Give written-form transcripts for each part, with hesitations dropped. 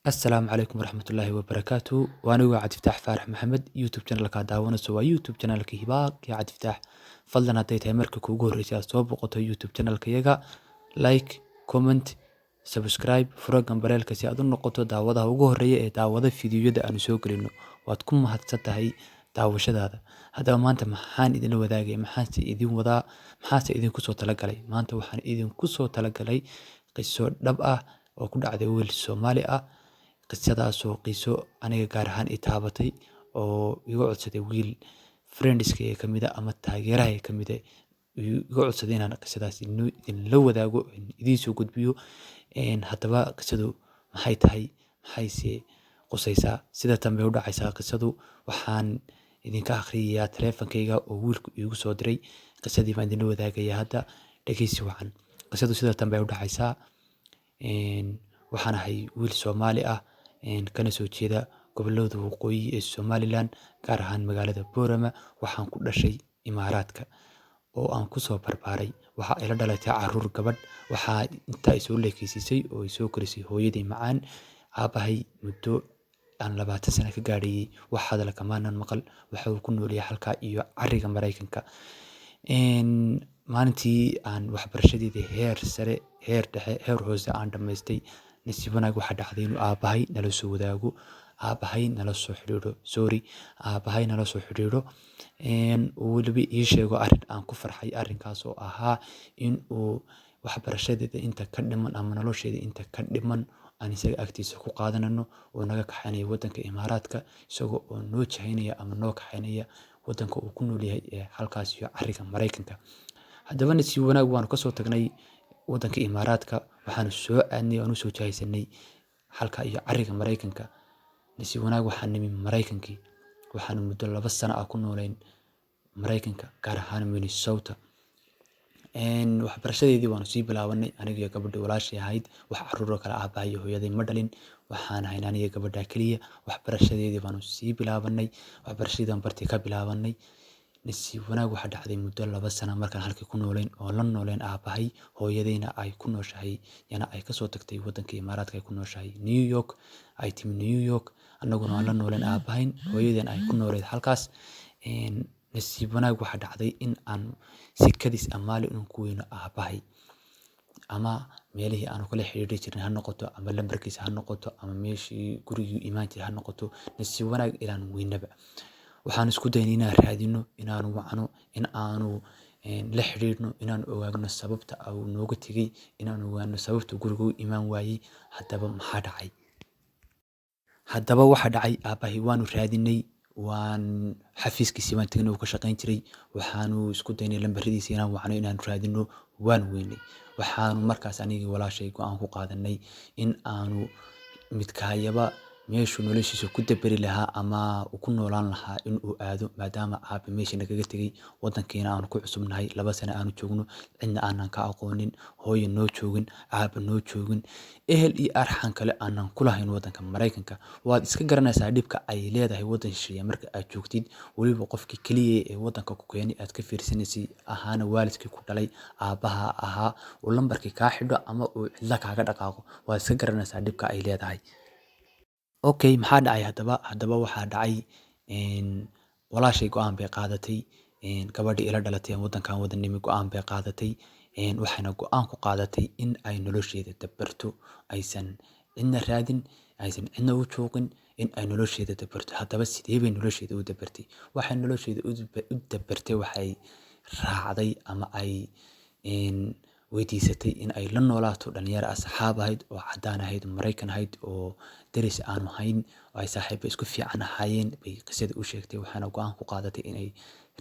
Asalaamu calaykum waraxmatullaahi wabarakaatu. Waanigu waa Cabdifataax Faarax Maxamed. YouTube channelka daawanayso waa YouTube channelka Hibaaq iyo Cabdifataax. Fadlan hadday tahay marka kuugu horreysay aad soo boqoto YouTube channelka yaga, like, comment, subscribe, furo gambareelka si aad u noqoto daawadaha ugu horreeya ee daawada fiidiyoyada aanu soo gelino. Waad ku mahadsan tahay daawashadaada. Haddaba maanta maxaan idinla wadaagay, maxaanse idin wadaa, maxaanse idinku soo talagalay. Maanta waxaan idinku soo talagalay qiso dhab ah oo ku dhacday wiil Soomaali ah. qisadaasoo qiso aniga gaar ahaan i taabatay oo iga codsaday wiil friendskayga ka mid ah ama taageerahayga ka mid ah iga codsaday inaan qisadaas idinla wadaago, idiin soo gudbiyo. Haddaba qisadu maxay tahay, maxayse qusaysaa, sida tan bay u dhacaysaa qisadu. Waxaan idinka akhriyayaa taleefankayga oo wiilku iigu soo diray. Qisadii baan idinla wadaagayaa hadda, dhegeysi wacan. Qisadu sida tan bay u dhacaysaa. Waxaan ahay wiil Soomaali ah, kana soo jeeda gobollada waqooyi ee Somaliland, gaar ahaan magaalada Boorama. Waxaan ku dhashay Imaaraadka oo aan ku soo barbaaray. Waxaa ila dhalatay caruur gabadh. Waxaa intaa i soo leekeysiisay oo i soo korisay hooyaday macaan. Aabahay muddo aan 20 sano ka gaadhayay wax hadal kamaanan maqal. Waxa uu ku noolyahay halkaa iyo cariga Mareykanka. Maalintii aan waxbarashadeedii heer sare, heer dhexe, heer hoose aan dhammaystay, nasiib wanaag waxaa dhacday inuu aabahay nala soo wadaago, aabahay nala soo xidhiidho, uu weliba ii sheego arrin aan ku farxay. arrinkaas oo ahaa in uu waxbarashadeeda inta ka dhiman ama nolosheeda inta ka dhiman aan isaga agtiisa ku qaadanano oo naga kaxaynaya waddanka Imaaraadka, isagoo oo noo jahaynaya ama noo kaxaynaya waddanka uu ku nool yahay ee halkaas iyo cariga Mareykanka. Haddaba nasiib wanaag waanu kasoo tagnay waddanka Imaaraadka, waxaanu soo aadnay, waanu soo jahaysanay halka iyo cariga Mareykanka. Nasiib wanaag waxaan nimi Mareykankii. Waxaanu muddo 2 sano ah ku noolayn Mareykanka, gaar ahaan Minnesota. Waxbarashadeedii waanu sii bilaabanay aniga iyo gabadhii walaashay ahayd. Wax caruuro kale aabahay iyo hooyaday ma dhalin. Waxaan ahayn aniga gabadha kaliya. Waxbarashadeedii baanu sii bilaabanay. Waxbarashadeedii bartii ka bilaabanay. Nasiib wanaag waxaa dhacday muddo 2 sano markaan halkii ku noolayn oo la noolayn aabahay. Hooyadayna ay ku nooshahay, yana ay kasoo tagtay waddanka Imaaraadka, ay ku nooshahay New York, ay timi New York. Annaguna aan la noolayn aabahayn, hooyadayna ay ku nooleyd halkaas. Nasiib wanaag waxaa dhacday in aan sikadiis amaali inuu ku weyno aabahay, ama meelihii aanu kala xiriiri jirnay ha noqoto, ama lambarkiisa ha noqoto, ama meeshii gurigii imaan jiray ha noqoto. Nasiib wanaag inaan weynaba waxaan isku daynay inaan raadino, inaanu wacno, in aanu la xiriirno, inaanu ogaagno sababta uu nooga tegay, inaanu ogaano sababta guriga u imaan waayey. Haddaba maxaa dhacay? Haddaba waxaa dhacay, aabahay waanu raadinay, waan xafiiskiisii baan tagnay uu ka shaqayn jiray. Waxaanu isku daynay lambaradiisa inaan wacno, inaanu raadino, waan weynay. Waxaanu markaas anigii walaashay go'aan ku qaadanay in aanu midkaayaba meeshuu noloshiisa ku dabari lahaa ama uu ku noolaan lahaa in uu aado, maadaama aabe meeshii nagaga tegay, waddankiina aanu ku cusubnahay, 2 sano aanu joogno, cidna aanan ka aqoonin, hooyo noo joogin, aabe noo joogin, ehel iyo arxan kale aanan ku lahayn waddanka Mareykanka. Waad iska garanaysaa dhibka ay leedahay waddan shisheeye marka aad joogtid, weliba qofkii kaliya ee waddanka ku keenay aad ka fiirsanaysay ahaana waalidkii ku dhalay, aabaha ahaa, uu lambarkii kaa xidho ama uu cidla kaaga dhaqaaqo. Waad iska garanaysaa dhibka ay leedahay. Okay, maxaa dhacay haddaba? Haddaba waxaa dhacay walaashay go'aan bay qaadatay. Gabadhii ila dhalatay ee waddankan wada nimi go'aan bay qaadatay. Waxayna go'aan ku qaadatay in ay nolosheeda dabarto, aysan cidna raadin, aysan cidna u joogin, in ay nolosheeda dabarto. Haddaba sidee bay nolosheeda u dabartay? Waxay nolosheeda u dabartay, waxay raacday ama ay weydiisatay in ay la noolaato dhalinyaro asxaab ahayd oo caddaan ahayd, Mareykan ahayd, oo deris aanu hayn, oo ay saaxiibo isku fiican ahaayeen bay qisada u sheegtay. Waxaana go'aan ku qaadatay inay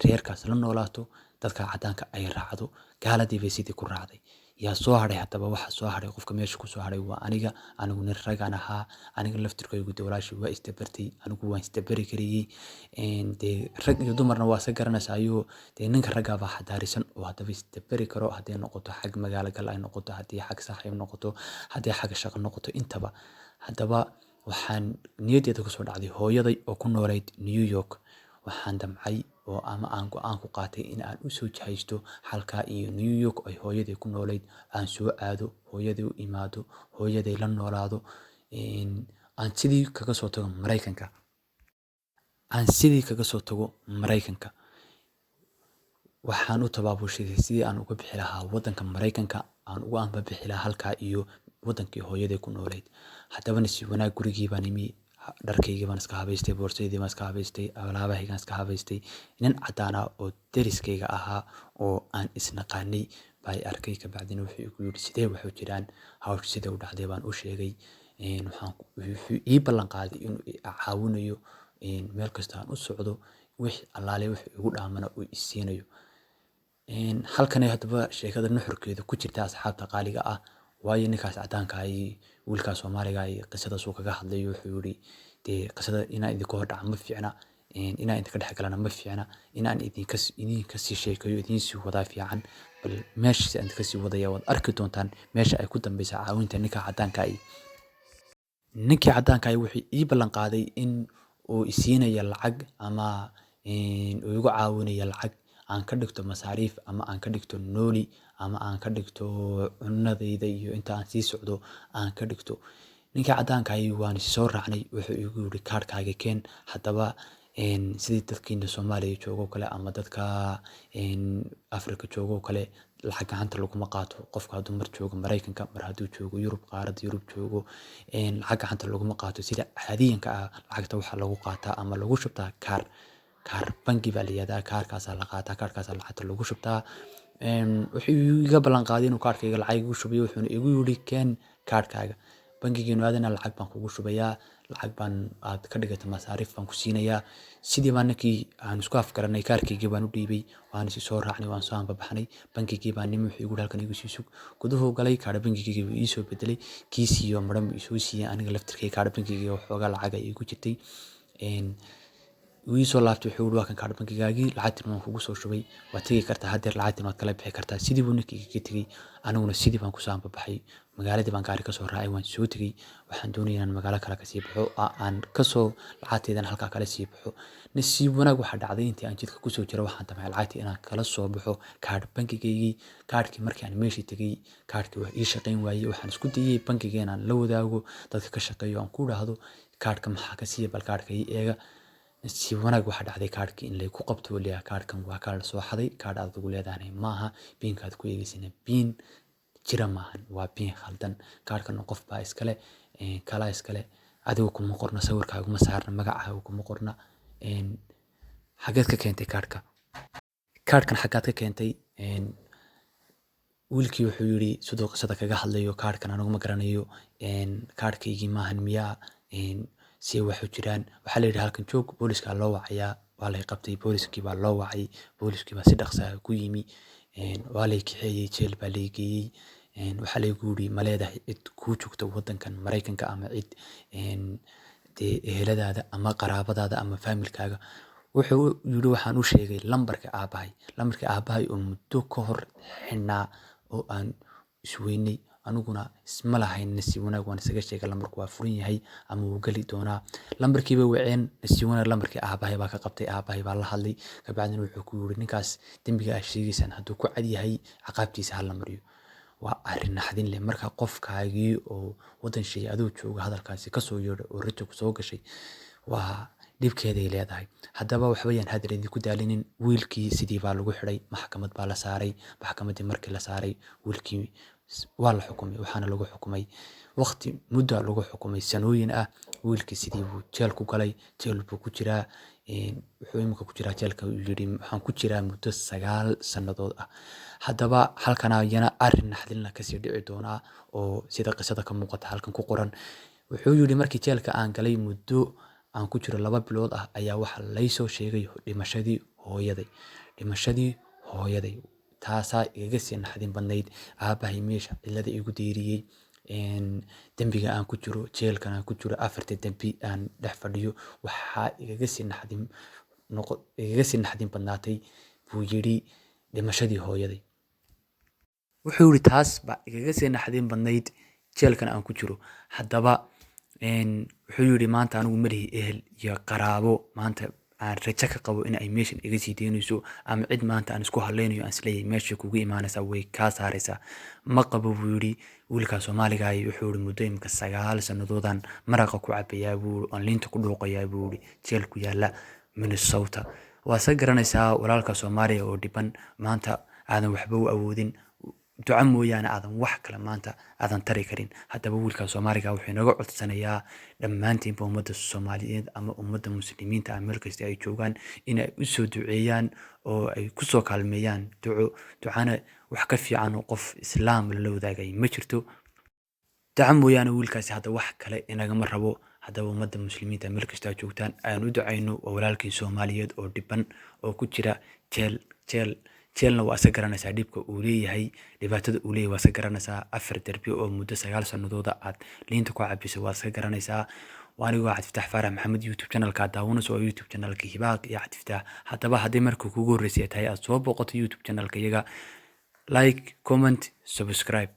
reerkaas la noolaato, dadka caddaanka ay raacdo. Gaaladii bay sidii ku raacday. Yaa soo hadhay? Haddaba waxaa soo hadhay, qofka meesha ku soo hadhay waa aniga. Anigu nin ragaan ahaa, aniga laftirkaygu dee walaashay waa isdabartay, anigu waan isdabari karayay. Dee rag iyo dumarna waa iska garanaysaayoo dee ninka raggaa baa xadaarisan oo haddaba isdabari karo, hadday noqoto xag magaalo gal ay noqoto, haddii xag saaxiib noqoto, haddii xag shaqo noqoto, intaba. Haddaba waxaan niyaddeeda ku soo dhacday hooyaday oo ku noolayd New York. Waxaan damcay oo ama aan go'aan ku qaatay in aan u soo jahaysto halkaa iyo New York ay hooyaday ku noolayd. Aan soo aado, hooyaday u imaado, hooyaday la noolaado, aan sidii kaga soo tago Maraykanka waxaan u tabaabushaday sidii aan uga bixi lahaa waddanka Maraykanka aan uga anbabixi lahaa halkaa iyo waddankii hooyaday ku noolayd. Haddaba nasiib wanaag gurigii baan imi, dharkaygii baan iska habaystay, boorsadeydii baan iska habaystay, alaabahaygaan iska habaystay. Nin caddaan ah oo deriskayga ahaa oo aan isnaqaanay baa i arkay, kabacdina wuxuu igu yidhi sidee waxu jiraan, hawsha sida u dhacday baan u sheegay. Wuxuu ii ballan qaaday inuu i caawinayo meel kasta aan u socdo, wixii allaale wuxuu igu dhaamana uu i siinayo. Halkanay haddaba sheekada nuxurkeedu ku jirta asxaabta qaaliga ah, waayo ninkaas caddaanka ah iyo wiilkaas Soomaaliga ah qisadaas uu kaga hadlayo wuxuu yidhi dee qisada inaan idinka hor dhaca ma fiicna, inaan idinka dhex galana ma fiicna, inaan idinka sii sheekeeyo idiin sii wadaa fiican. Bal meesha aan idinka sii wadaya waad arki doontaan meesha ay ku dambeysa caawinta ninka caddaanka ah. Ninkii caddaanka ah wuxuu ii ballan qaaday in uu i siinayo lacag ama uu igu caawinayo lacag aan ka dhigto masaariif ama aan ka dhigto nooli ama aan ka dhigto cunadayda iyo inta aan sii socdo aan ka dhigto. Ninkii caddaanka ah waan soo raacnay, wuxuu igu yidhi kaarkaaga keen. Haddaba sidii dadkeena Soomaaliya joogo kale ama dadka Afrika joogo kale lacag gacanta laguma qaato. Qofka hadduu mar joogo Maraykanka, mar hadduu joogo qaaradda Yurub joogo, lacag gacanta laguma qaato. Sida caadiyanka ah lacagta waxaa lagu qaataa ama lagu shubtaa kaar bangi baa la yiraahdaa. Kaarkaasaa la qaataa, kaarkaasaa lacagta lagu shubtaa. Wuxuu iga ballan qaaday inuu kaarkayga lacag igu shubayo, wuxuuna igu yidhi keen kaarkaaga, bangigeenu aadana lacag baan kugu shubayaa, lacag baan aad ka dhigata masaariif baan ku siinayaa. Sidii baan ninkii aan isku afgaranay, kaarkaygii baan u dhiibay, waan is soo raacnay, waan soo anbabaxnay. Bangigii baan nimi, wuxuu igu yidhi halkan igu sii sug. Guduhu galay, kaadh bangigaygii buu ii soo bedelay, kiisii iyo madhan buu isoo siiyay. Aniga laftirkay kaadh bangigaygii waxoogaa lacag ay igu jirtay. Wuu ii soo laabtay, wuxuu yidhi waa kan kaadh bangigaagii, lacagtina waan kugu soo shubay, waad tegi kartaa haddeer, lacagtina waad kala bixi kartaa. Sidii buu ninkii iga tegey, aniguna sidii baan kusoo anbabaxay. Magaaladii baan gaari ka soo raacay, waan soo tegey. Waxaan doonayay inaan magaalo kale kasii baxo, aan kasoo lacagteydana halkaa kala sii baxo. Nasiib wanaag waxaa dhacday intii aan jidka kusoo jiro waxaan damcay lacagtii inaan kala soo baxo kaadh bangigaygii. Kaadhkii markii aan meeshii tegey, kaadhkii waa ii shaqayn waayey. Waxaan isku dayay bangiga inaan la wadaago dadka ka shaqeeyo, aan ku dhahdo kaadhka maxaa ka siiya, bal kaadhka ii eega. Nasiib wanaag waxaa dhacday kaadhkii in laygu qabto oo la kaadhkan waa kaadh soo xaday, kaadh aad ugu leedahay maaha, biinkaad ku eegaysana biin jira maahan, waa biin khaldan. Kaadhkan qof baa iskale, kalaa iskale, adigu kuma qorna, sawirkaaga ma saarna, magacaaga kuma qorna. Xageed ka keentay kaadhka? Kaadhkan xagaad ka keentay? Wiilkii wuxuu yidhi sidoo qisada kaga hadlayo, kaadhkan anigu ma garanayo, kaadhkaygii maahan miyaa, si waxu jiraan. Waxaa la yidhi halkan joog, booliska loo wacayaa. Waa lay qabtay, booliskii baa loo wacay, booliskii baa si dhaqso ah ku yimi. Waa lay kaxeeyey, jeel baa lay geeyey. Waxaa laygu yidhi ma leedahay cid kuu joogta waddankan Maraykanka ama cid dee eheladaada ama qaraabadaada ama faamilkaaga. Wuxuu yidhi waxaan u sheegay lambarka aabbahay oo muddo ka hor xidhnaa oo aan isweynay. Aniguna isma lahayn, nasiib wanaag waan isaga sheegay lambarku waa furan yahay ama wuu gali doonaa. Lambarkii bay waceen, nasiib wanaag lambarkii aabbahay baa ka qabtay, aabbahay baa la hadlay. Kabacdina wuxuu ku yidhi ninkaas dembiga aad sheegaysaan hadduu ku cad yahay ciqaabtiisa ha la mariyo. Waa arrin naxdin leh marka qofkaagii oo waddan shay adoo jooga hadalkaasi ka soo yeedho oo rajo ku soo gashay, waa dhibkeeday leedahay. Haddaba waxba yaan hadal idinku daalinin. Wiilkii sidii baa lagu xidhay, maxkamad baa la saaray. Maxkamaddii markii la saaray, wiilkii waa la xukumay, waxaana lagu xukumay waqti muddo lagu xukumay sanooyin ah. Wiilkii sidii buu jeel ku galay, jeel buu ku jiraa. Wuxuu imika ku jiraa jeelka, uu yidhi waxaan ku jiraa muddo 9 sannadood ah. Haddaba halkan ayana arrin naxdin kasii dhici doonaa oo sida qisada ka muuqata halkan ku qoran. Wuxuu yidhi markii jeelka aan galay muddo aan ku jiro 2 bilood ah ayaa waxa laysoo sheegay dhimashadii hooyaday. Taasaa igaga sii naxdin badnayd. Aabbahay meesha cilada igu deeriyey, dembiga aan ku jiro, jeelkan aan ku jiro, 4 dembi aan dhex fadhiyo, waxaa igaga sii naxdin badnaatay buu yidhi dhimashadii hooyaday. Wuxuu yidhi taas baa igaga sii naxdin badnayd jeelkan aan ku jiro. Haddaba wuxuu yidhi maanta anigu ma lihi ehel iyo qaraabo, maanta aan rajo ka qabo in ay meeshan iga sii deynayso ama cid maanta aan isku haleynayo aan isleeyahay meesha kugu imaanaysaa way kaa saaraysaa ma qabo buu yidhi wiilka Soomaaliga ah wuxuu yidhi muddo imika 9 sanadoodan maraqa ku cabayaa buu aan liinta ku dhuuqayaa buu yidhi jeel ku yaala Minnesota waa sa garanaysaa walaalka Soomaaliya oo dhiban maanta aadan waxba u awoodin duca mooyaane aadan wax kale maanta aadan tari karin haddaba wiilka Soomaaliga wuxuu inaga codsanayaa dhammaantiinba ummadda Soomaaliyeed ama ummadda muslimiinta ah meel kasta ay joogaan in ay u soo duceeyaan oo ay ku soo kaalmeeyaan ducana wax ka fiican oo qof islaam la wadaagay ma jirto duca mooyaane wiilkaasi hadda wax kale inagama rabo haddaba ummadda muslimiinta meel kasta joogtaan aan u ducayno oo walaalkii Soomaaliyeed oo dhiban oo ku jira jeelna waa isa garanaysaa dhibka uu leeyahay dhibaatada uu leeyahay waa isa garanaysaa 4 darbi oo muddo 9 sanadooda aad liinta ku cabisay waa isa garanaysaa waanigoo Cabdifataax Faarax Maxamed YouTube channelka daawanayso oo YouTube channelka Hibaaq iyo Cabdifataax haddaba haddii markii kugu horeysay tahay aad soo booqato YouTube channelka iyaga like comment subscribe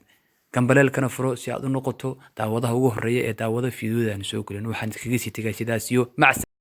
gambaleelkana furo si aad u noqoto daawadaha ugu horeeya ee daawada fiidiyodan soo gelin waxaan iskaga sii tagay sidaas iyo